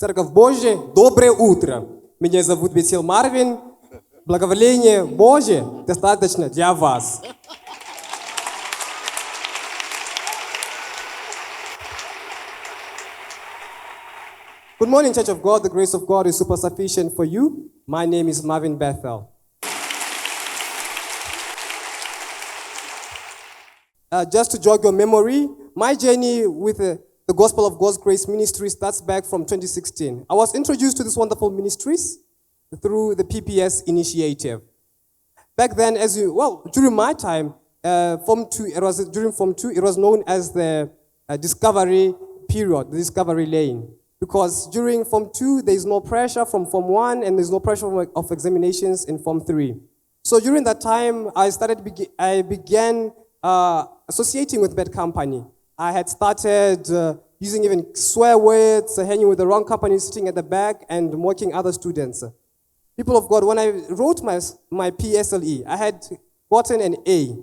Церковь Божья, доброе утро. Меня зовут 𝐓𝐇𝐑𝐈𝐿. Благоволение Божье достаточно для вас. Good morning, Church of God. The grace of God is super sufficient for you. My name is Marvin Bethel. Just to jog your memory, my journey with the Gospel of God's Grace Ministry starts back from 2016. I was introduced to this wonderful ministries through the PPS initiative. Back then, during my time, during Form 2, it was known as the discovery period, the discovery lane. Because during Form 2, there is no pressure from Form 1, and there's no pressure of examinations in Form 3. So during that time, I began associating with bad company. I had started using even swear words, hanging with the wrong company, sitting at the back, and mocking other students. People of God, when I wrote my PSLE, I had gotten an A.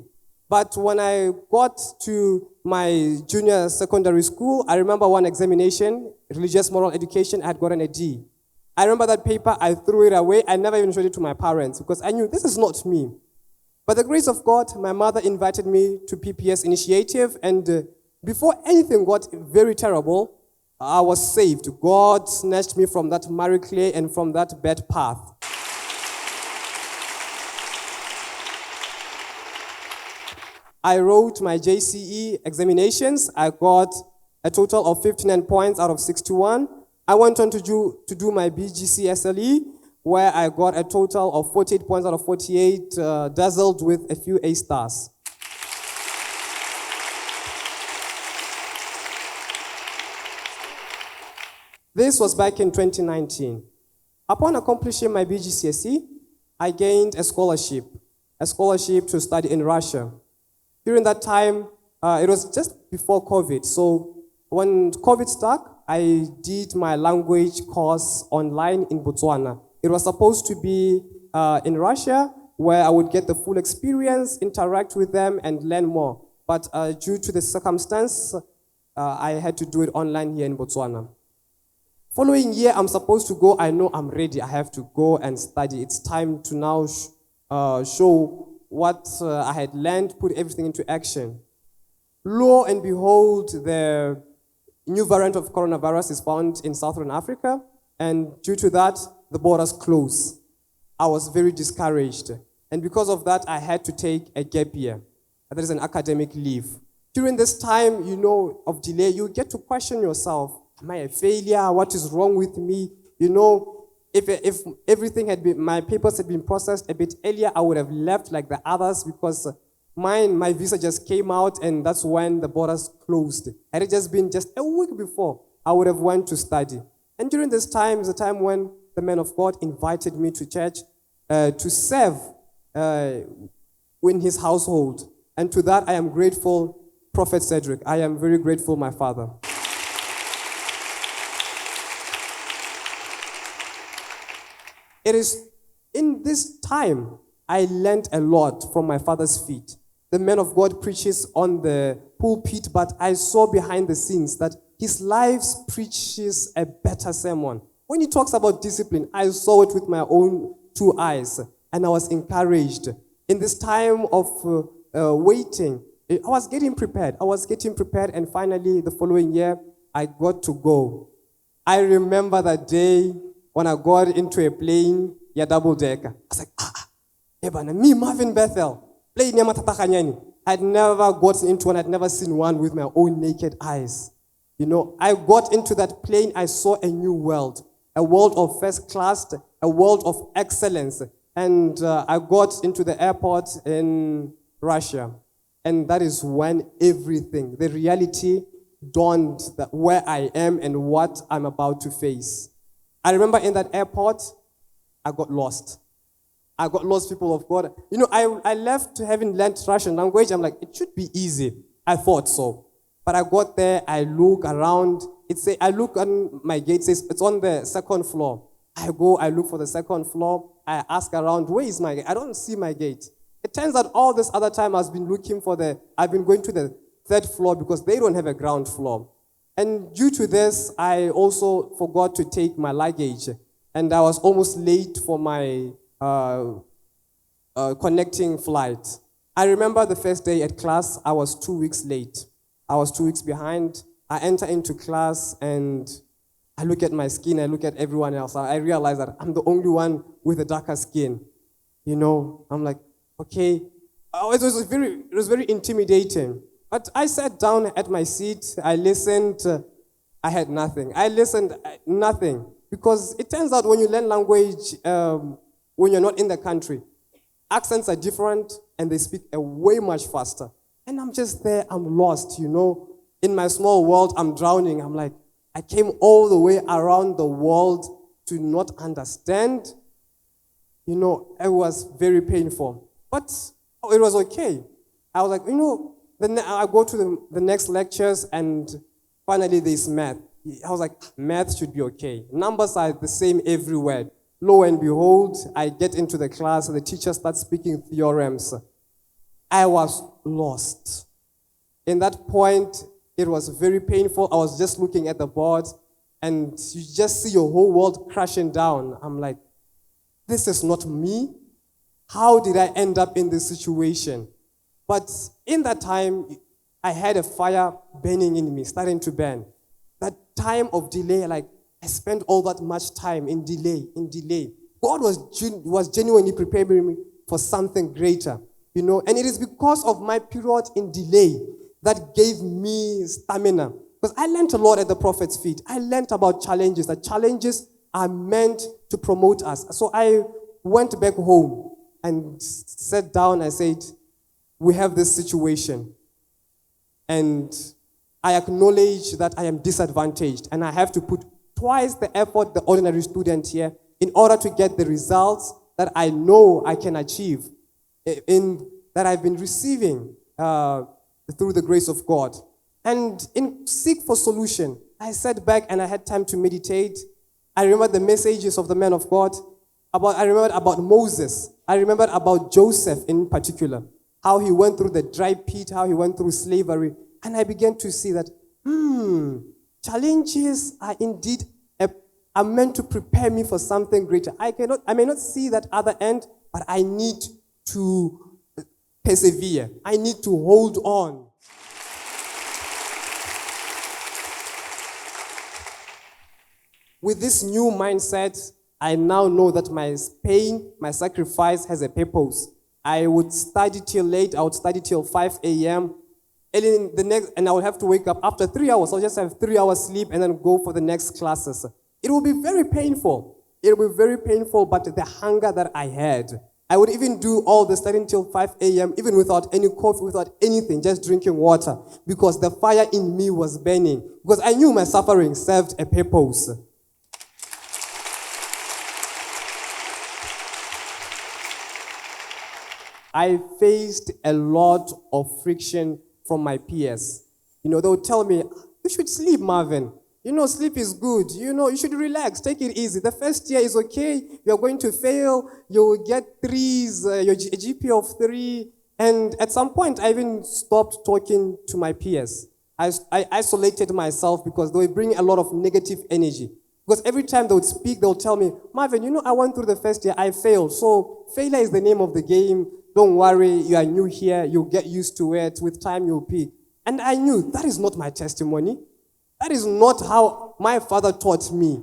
But when I got to my junior secondary school, I remember one examination, religious moral education, I had gotten a D. I remember that paper, I threw it away. I never even showed it to my parents because I knew this is not me. By the grace of God, my mother invited me to PPS initiative, and before anything got very terrible, I was saved. God snatched me from that miry clay and from that bad path. I wrote my JCE examinations. I got a total of 59 points out of 61. I went on to do my BGCSLE, where I got a total of 48 points out of 48, dazzled with a few A stars. This was back in 2019. Upon accomplishing my BGCSE, I gained a scholarship to study in Russia. During that time, it was just before COVID. So when COVID struck, I did my language course online in Botswana. It was supposed to be in Russia, where I would get the full experience, interact with them, and learn more. But due to the circumstance, I had to do it online here in Botswana. Following year, I'm supposed to go. I know I'm ready. I have to go and study. It's time to now show what I had learned, put everything into action. Lo and behold, the new variant of coronavirus is found in Southern Africa, and due to that, the borders closed. I was very discouraged, and because of that, I had to take a gap year. That is an academic leave. During this time, of delay, you get to question yourself. Am I a failure? What is wrong with me? If everything my papers had been processed a bit earlier, I would have left like the others because my visa just came out, and that's when the borders closed. Had it just been just a week before, I would have went to study. And during this time is the time when the man of God invited me to church to serve in his household. And to that, I am grateful, Prophet Cedric. I am very grateful, my father. It is in this time I learned a lot from my father's feet. The man of God preaches on the pulpit, but I saw behind the scenes that his life preaches a better sermon. When he talks about discipline, I saw it with my own two eyes, and I was encouraged. In this time of waiting, I was getting prepared, and finally, the following year, I got to go. I remember that day when I got into a plane, double decker. I was like, me, Marvin Bethel, plane Yamatatachanyani. I'd never gotten into one, I'd never seen one with my own naked eyes. I got into that plane, I saw a new world, a world of first class, a world of excellence. And I got into the airport in Russia. And that is when everything, the reality dawned that where I am and what I'm about to face. I remember in that airport, I got lost. People of God. I left having learned Russian language. I'm like, it should be easy. I thought so. But I got there, I look around. I look on my gate, says it's on the second floor. I go, I look for the second floor. I ask around, where is my gate? I don't see my gate. It turns out all this other time I've been going to the third floor because they don't have a ground floor. And due to this, I also forgot to take my luggage. And I was almost late for my connecting flight. I remember the first day at class, I was 2 weeks late. I was 2 weeks behind. I enter into class and I look at my skin, I look at everyone else. I realize that I'm the only one with a darker skin. You know, I'm like, okay. It was very intimidating. But I sat down at my seat, I listened, I had nothing. I listened, nothing. Because it turns out when you learn language, when you're not in the country, accents are different and they speak way much faster. And I'm just there, I'm lost, you know. In my small world, I'm drowning. I'm like, I came all the way around the world to not understand. You know, it was very painful. But it was okay. I was like, you know, then I go to the next lectures and finally there's math. I was like, math should be okay. Numbers are the same everywhere. Lo and behold, I get into the class and the teacher starts speaking theorems. I was lost. In that point, it was very painful. I was just looking at the board and you just see your whole world crashing down. I'm like, this is not me. How did I end up in this situation? But in that time, I had a fire burning in me, starting to burn. That time of delay, like I spent all that much time in delay. God was genuinely preparing me for something greater, you know. And it is because of my period in delay that gave me stamina. Because I learned a lot at the Prophet's feet. I learned about challenges, that challenges are meant to promote us. So I went back home and sat down and said, we have this situation. And I acknowledge that I am disadvantaged and I have to put twice the effort the ordinary student here in order to get the results that I know I can achieve, that I've been receiving through the grace of God. And in seek for solution, I sat back and I had time to meditate. I remembered the messages of the man of God. I remembered about Moses. I remembered about Joseph in particular, how he went through the dry pit, how he went through slavery. And I began to see that, challenges are indeed are meant to prepare me for something greater. I may not see that other end, but I need to persevere. I need to hold on. With this new mindset, I now know that my pain, my sacrifice has a purpose. I would study till late. I would study till 5 a.m. And I would have to wake up after 3 hours. I'll just have 3 hours sleep and then go for the next classes. It will be very painful. It will be very painful, but the hunger that I had, I would even do all the studying till 5 a.m., even without any coffee, without anything, just drinking water, because the fire in me was burning, because I knew my suffering served a purpose. I faced a lot of friction from my peers. You know, they would tell me, you should sleep, Marvin. You know, sleep is good. You know, you should relax. Take it easy. The first year is okay. You're going to fail. You'll get threes, your GPA of 3. And at some point, I even stopped talking to my peers. I isolated myself because they would bring a lot of negative energy. Because every time they would speak, they would tell me, Marvin, you know, I went through the first year. I failed. So failure is the name of the game. Don't worry. You are new here. You'll get used to it. With time, you'll peak. And I knew that is not my testimony. That is not how my father taught me.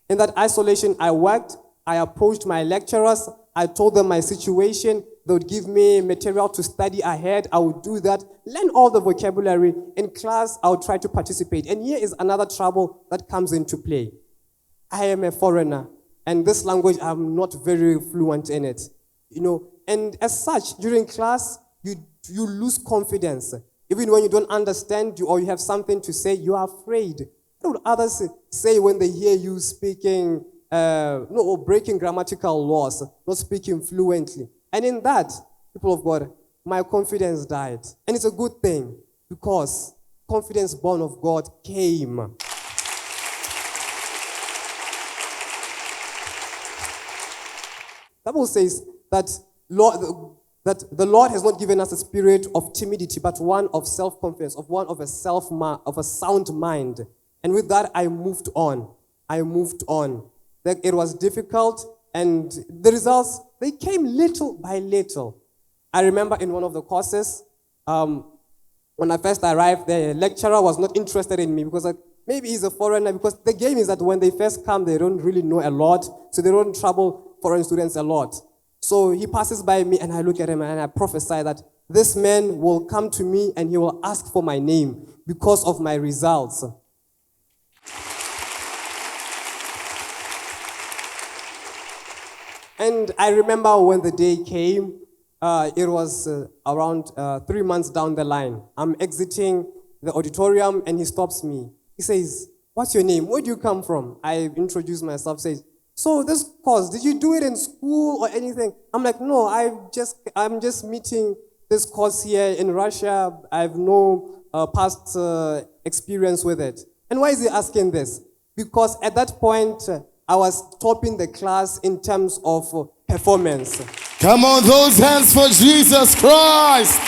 In that isolation, I worked. I approached my lecturers. I told them my situation. They would give me material to study ahead. I would do that, learn all the vocabulary. In class, I would try to participate. And here is another trouble that comes into play. I am a foreigner, and this language, I'm not very fluent in it. You know, and as such, during class, you lose confidence. Even when you don't understand or you have something to say, you are afraid. What would others say when they hear you speaking, or breaking grammatical laws, not speaking fluently? And in that, people of God, my confidence died. And it's a good thing, because confidence born of God came. The Bible says that that the Lord has not given us a spirit of timidity, but one of self-confidence, of a sound mind. And with that, I moved on. It was difficult, and the results, they came little by little. I remember in one of the courses, when I first arrived, the lecturer was not interested in me because maybe he's a foreigner, because the game is that when they first come, they don't really know a lot, so they don't trouble foreign students a lot. So he passes by me, and I look at him, and I prophesy that this man will come to me, and he will ask for my name because of my results. And I remember when the day came, it was around 3 months down the line. I'm exiting the auditorium, and he stops me. He says, "What's your name? Where do you come from?" I introduce myself, says, "So this course, did you do it in school or anything?" I'm like, "No, I'm just meeting this course here in Russia. I have no past experience with it." And why is he asking this? Because at that point, I was topping the class in terms of performance. Come on, those hands for Jesus Christ.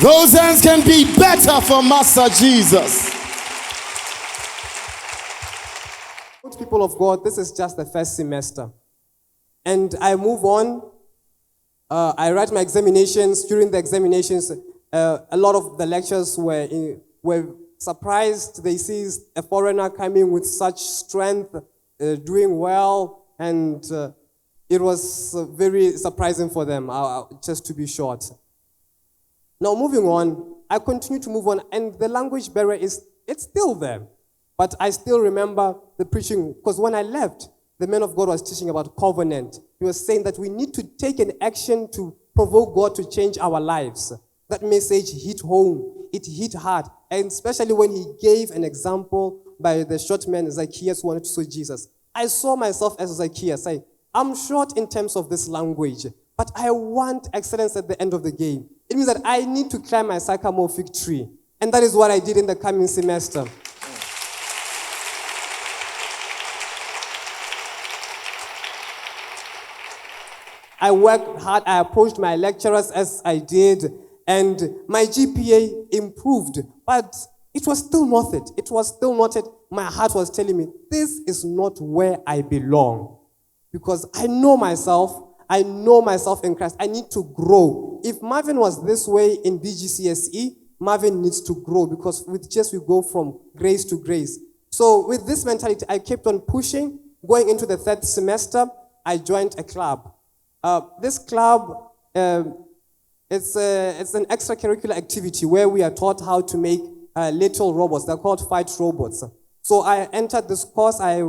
Those hands can be better for Master Jesus. People of God, this is just the first semester. And I move on. I write my examinations. During the examinations, a lot of the lecturers were surprised. They see a foreigner coming with such strength, doing well, and it was very surprising for them, just to be short. Now, moving on, I continue to move on, and the language barrier it's still there. But I still remember the preaching, because when I left, the man of God was teaching about covenant. He was saying that we need to take an action to provoke God to change our lives. That message hit home. It hit hard. And especially when he gave an example by the short man Zacchaeus who wanted to see Jesus. I saw myself as Zacchaeus. I'm short in terms of this language, but I want excellence at the end of the game. It means that I need to climb my sycamore fig tree. And that is what I did in the coming semester. I worked hard, I approached my lecturers as I did, and my GPA improved, but it was still not it. It was still not it. My heart was telling me, this is not where I belong. Because I know myself in Christ. I need to grow. If Marvin was this way in BGCSE, Marvin needs to grow, because with just we go from grace to grace. So with this mentality, I kept on pushing. Going into the third semester, I joined a club. This club, it's an extracurricular activity where we are taught how to make little robots. They're called fight robots. So I entered this course. I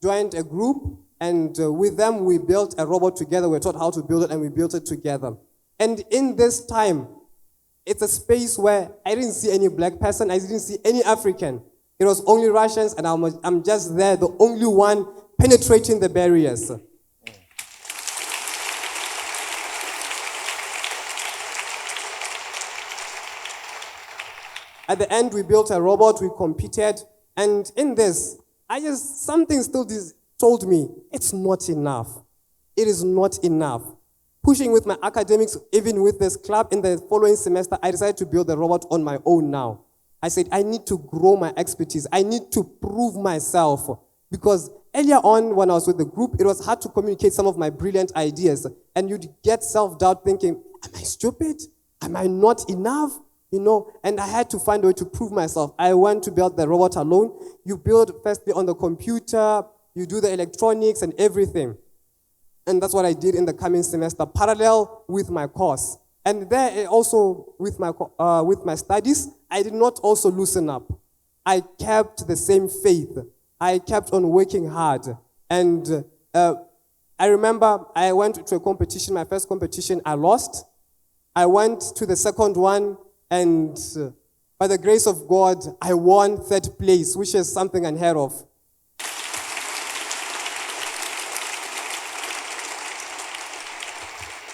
joined a group, and with them we built a robot together. We were taught how to build it, and we built it together. And in this time, it's a space where I didn't see any black person. I didn't see any African. It was only Russians, and I'm just there, the only one penetrating the barriers. At the end, we built a robot, we competed, and in this, something still told me, it's not enough. It is not enough. Pushing with my academics, even with this club, in the following semester, I decided to build the robot on my own now. I said, I need to grow my expertise. I need to prove myself. Because earlier on, when I was with the group, it was hard to communicate some of my brilliant ideas. And you'd get self-doubt thinking, am I stupid? Am I not enough? And I had to find a way to prove myself. I went to build the robot alone. You build firstly on the computer, you do the electronics and everything. And that's what I did in the coming semester, parallel with my course. And there also, with my studies, I did not also loosen up. I kept the same faith. I kept on working hard. And I remember I went to a competition, my first competition, I lost. I went to the second one, and by the grace of God, I won third place, which is something unheard of.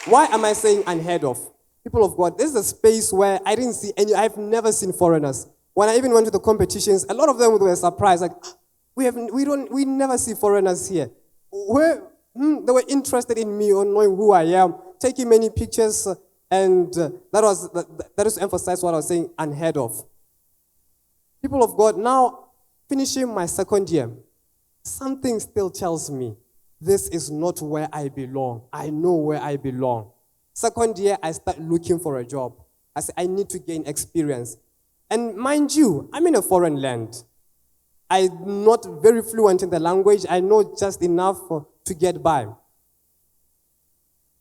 Why am I saying unheard of? People of God, this is a space where I've never seen foreigners. When I even went to the competitions, a lot of them were surprised, like, we never see foreigners here. They were interested in me or knowing who I am, taking many pictures, and that is to emphasize what I was saying, unheard of. People of God, now finishing my second year, something still tells me this is not where I belong. I know where I belong. Second year, I start looking for a job. I say, I need to gain experience. And mind you, I'm in a foreign land. I'm not very fluent in the language. I know just enough to get by.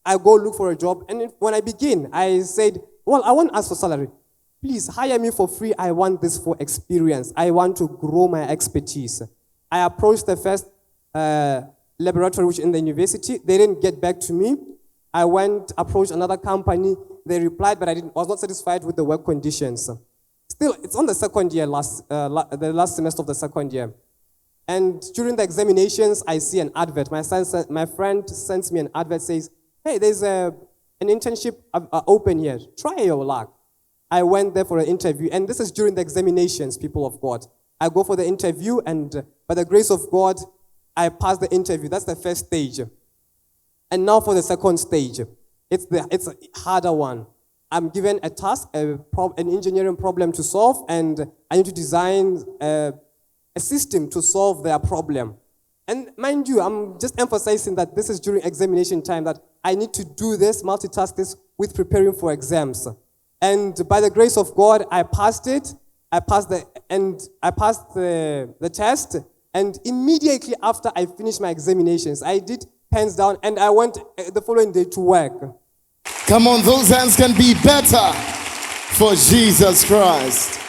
I go look for a job, and when I begin, I said, well, I won't ask for salary. Please hire me for free. I want this for experience. I want to grow my expertise. I approached the first laboratory which in the university. They didn't get back to me. I approached another company. They replied, but I was not satisfied with the work conditions. Still, it's on the second year, the last semester of the second year. And during the examinations, I see an advert. My friend sends me an advert, says, hey, there's an internship open here. Try your luck. I went there for an interview, and this is during the examinations, people of God. I go for the interview, and by the grace of God, I passed the interview. That's the first stage. And now for the second stage. It's a harder one. I'm given a task, an engineering problem to solve, and I need to design a system to solve their problem. And mind you, I'm just emphasizing that this is during examination time, that I need to do this, multitask this with preparing for exams. And by the grace of God, I passed it. I passed the test. And immediately after I finished my examinations, I did hands down, and I went the following day to work. Come on, those hands can be better for Jesus Christ.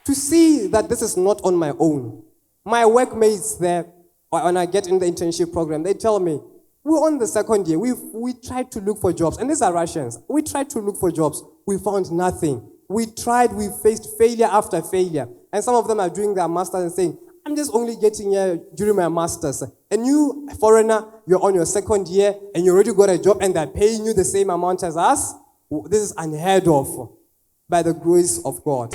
To see that this is not on my own. My workmates there, when I get in the internship program, they tell me, we're on the second year. We tried to look for jobs. And these are Russians. We tried to look for jobs. We found nothing. We faced failure after failure. And some of them are doing their masters and saying, I'm just only getting here during my masters. And you, foreigner, you're on your second year and you already got a job and they're paying you the same amount as us. This is unheard of by the grace of God.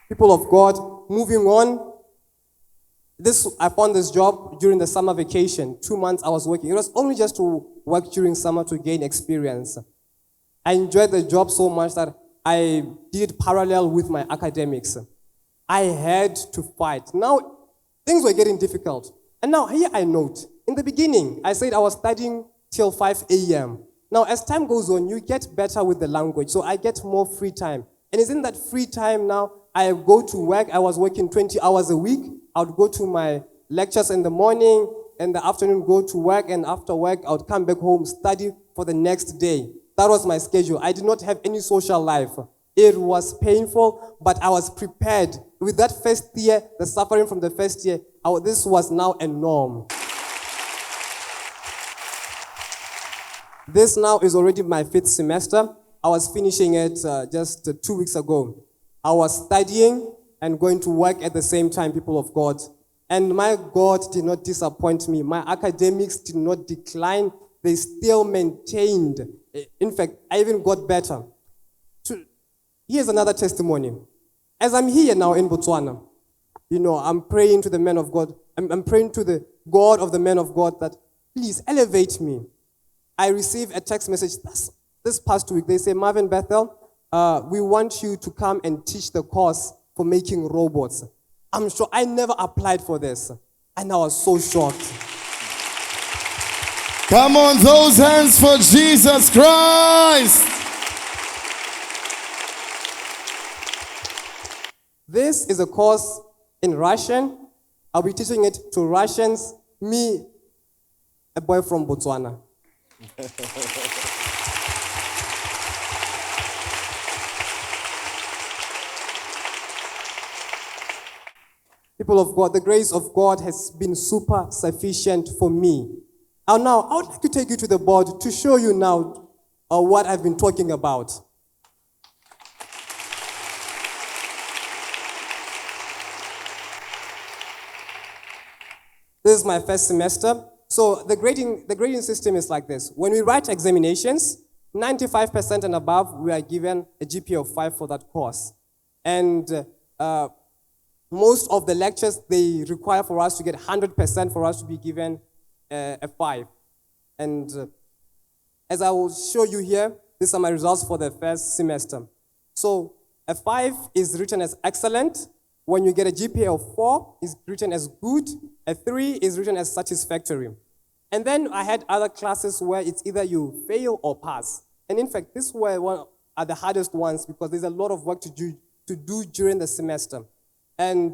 People of God, moving on. I found this job during the summer vacation. 2 months I was working. It was only just to work during summer to gain experience. I enjoyed the job so much that I did parallel with my academics. I had to fight. Now, things were getting difficult. And now, here I note, in the beginning, I said I was studying till 5 a.m. Now, as time goes on, you get better with the language, so I get more free time. And it's in that free time now, I go to work. I was working 20 hours a week. I would go to my lectures in the morning, in the afternoon go to work, and after work, I would come back home, study for the next day. That was my schedule. I did not have any social life. It was painful, but I was prepared. With that first year, the suffering from the first year, this was now a norm. This now is already my 5th semester. I was finishing it just 2 weeks ago. I was studying and going to work at the same time, people of God. And my God did not disappoint me. My academics did not decline. They still maintained. In fact, I even got better. Here's another testimony. As I'm here now in Botswana, I'm praying to the man of God. I'm praying to the God of the man of God that, please elevate me. I received a text message this past week. They say, Marvin Bethel, we want you to come and teach the course for making robots. I'm sure I never applied for this. And I was so shocked. Come on, those hands for Jesus Christ. This is a course in Russian. I'll be teaching it to Russians. Me, a boy from Botswana. People of God, the grace of God has been super sufficient for me. And now, I would like to take you to the board to show you now what I've been talking about. This is my first semester. So the grading system is like this. When we write examinations, 95% and above, we are given a GPA of 5 for that course. And most of the lectures, they require for us to get 100% for us to be given a 5. And as I will show you here, these are my results for the first semester. So a 5 is written as excellent. When you get a GPA of 4, it's written as good. A 3 is written as satisfactory. And then I had other classes where it's either you fail or pass. And in fact, these were are the hardest ones because there's a lot of work to do during the semester. And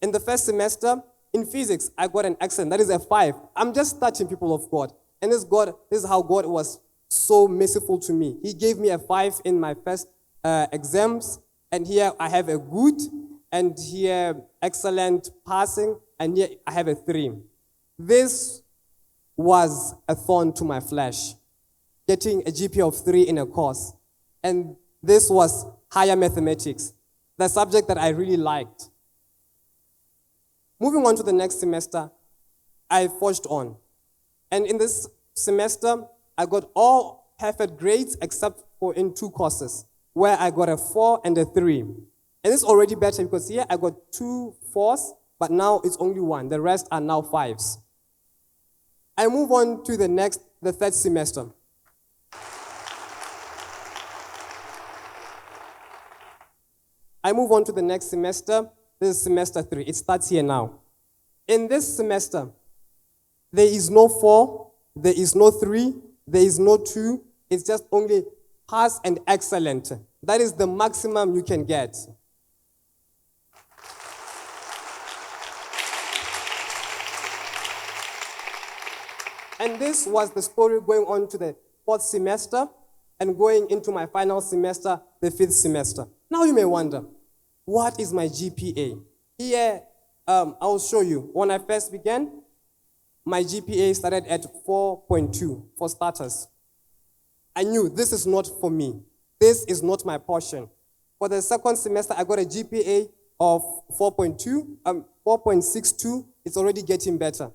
in the first semester, in physics, I got an excellent. That is a 5. I'm just starting, people of God. And this is how God was so merciful to me. He gave me a 5 in my first exams. And here I have a good, and here excellent passing, and here I have a 3. This was a thorn to my flesh, getting a GPA of 3 in a course. And this was higher mathematics, the subject that I really liked. Moving on to the next semester, I forged on. And in this semester, I got all perfect grades except for in 2 courses, where I got a 4 and a 3. And it's already better because here I got 2 4s, but now it's only 1. The rest are now 5s. I move on to the third semester. I move on to the next semester. This is semester 3. It starts here now. In this semester, there is no 4, there is no 3, there is no 2. It's just only pass and excellent. That is the maximum you can get. And this was the story going on to the 4th semester and going into my final semester, the 5th semester. Now you may wonder, what is my GPA? Here, I'll show you. When I first began, my GPA started at 4.2 for starters. I knew this is not for me. This is not my portion. For the second semester, I got a GPA of 4.62. It's already getting better.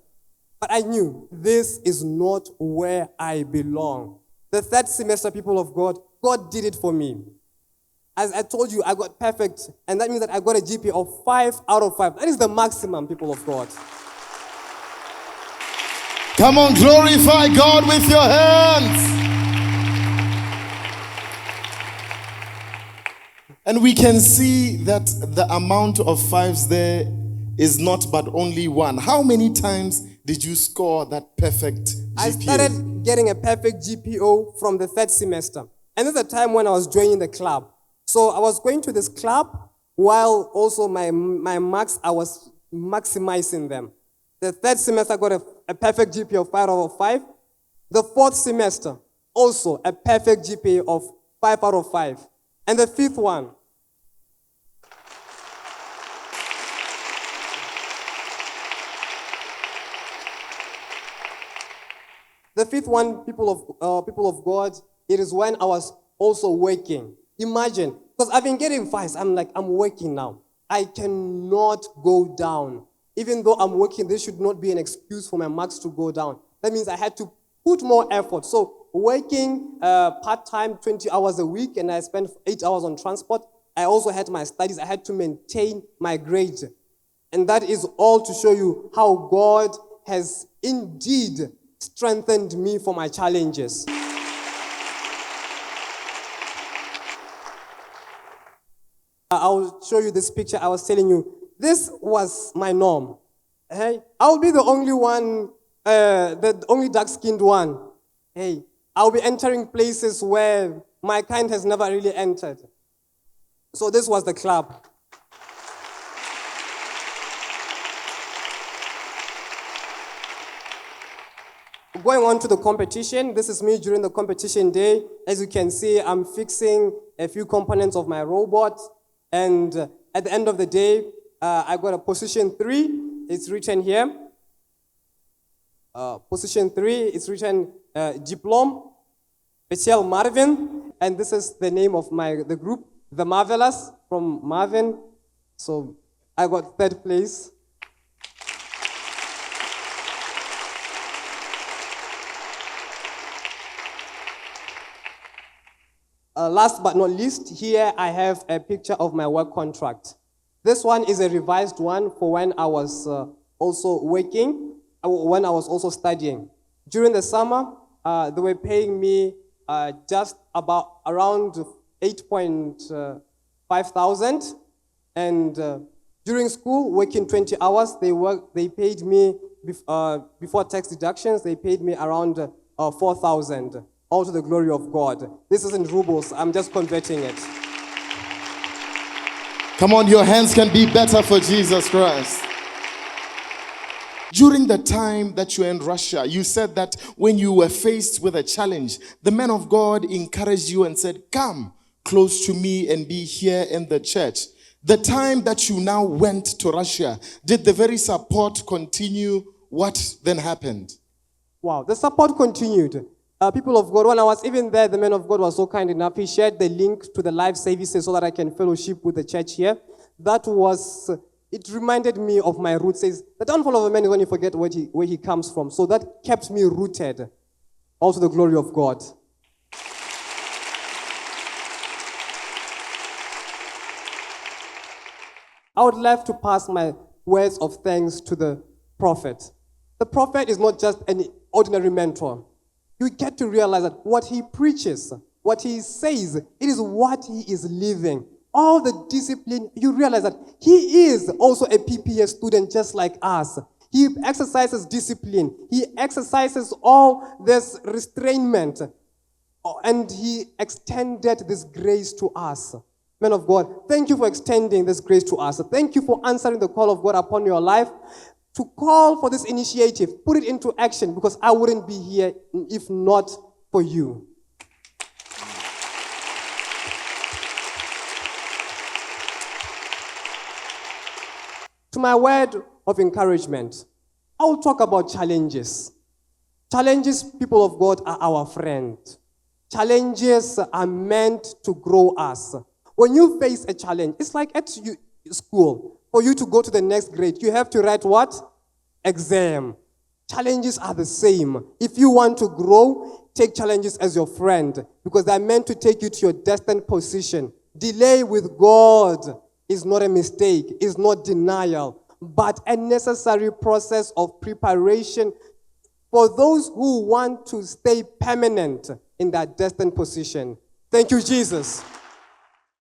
But I knew this is not where I belong. The third semester, people of God, God did it for me. As I told you, I got perfect, and that means that I got a GPA of 5 out of 5. That is the maximum, people of God. Come on, glorify God with your hands. And we can see that the amount of 5s there is not but only 1. How many times did you score that perfect GPA? I started getting a perfect GPA from the third semester. And this is the time when I was joining the club. So I was going to this club while also my marks, I was maximizing them. The third semester I got a perfect GPA of 5 out of 5. The fourth semester, also a perfect GPA of 5 out of 5. And the fifth one, people of God, it is when I was also working. Imagine, because I've been getting 5s. I'm working now. I cannot go down. Even though I'm working, this should not be an excuse for my marks to go down. That means I had to put more effort. So working part-time, 20 hours a week, and I spent 8 hours on transport. I also had my studies. I had to maintain my grades. And that is all to show you how God has indeed strengthened me for my challenges. I'll show you this picture I was telling you. This was my norm. Hey, I'll be the only one, the only dark-skinned one. Hey, I'll be entering places where my kind has never really entered. So this was the club. Going on to the competition, this is me during the competition day. As you can see, I'm fixing a few components of my robot. And at the end of the day, I got a position 3. It's written here. Position 3, it's written Diplôme, Special Marvin. And this is the name of the group, The Marvelous, from Marvin. So I got 3rd place. Last but not least, here I have a picture of my work contract. This one is a revised one for when I was also working, when I was also studying. During the summer, they were paying me just about around 8.5 thousand. And during school, working 20 hours, they paid me, before tax deductions, they paid me around 4,000. All to the glory of God. This isn't rubles, I'm just converting it. Come on, your hands can be better for Jesus Christ. During the time that you were in Russia, you said that when you were faced with a challenge, the man of God encouraged you and said, come close to me and be here in the church. The time that you now went to Russia, did the very support continue? What then happened? Wow, the support continued. People of God, when I was even there, the man of God was so kind enough. He shared the link to the live services so that I can fellowship with the church here. It reminded me of my roots. It says, the downfall of a man is when you forget where he comes from. So that kept me rooted. Also the glory of God. I would love to pass my words of thanks to the prophet. The prophet is not just an ordinary mentor. You get to realize that what he preaches, what he says, it is what he is living. All the discipline, you realize that he is also a PPS student just like us. He exercises discipline. He exercises all this restraint. And he extended this grace to us. Men of God, thank you for extending this grace to us. Thank you for answering the call of God upon your life to call for this initiative, put it into action, because I wouldn't be here if not for you. To my word of encouragement, I will talk about challenges. Challenges, people of God, are our friend. Challenges are meant to grow us. When you face a challenge, it's like at school. For you to go to the next grade, you have to write what? Exam. Challenges are the same. If you want to grow, take challenges as your friend, because they're meant to take you to your destined position. Delay with God is not a mistake, is not denial, but a necessary process of preparation for those who want to stay permanent in that destined position. Thank you, Jesus.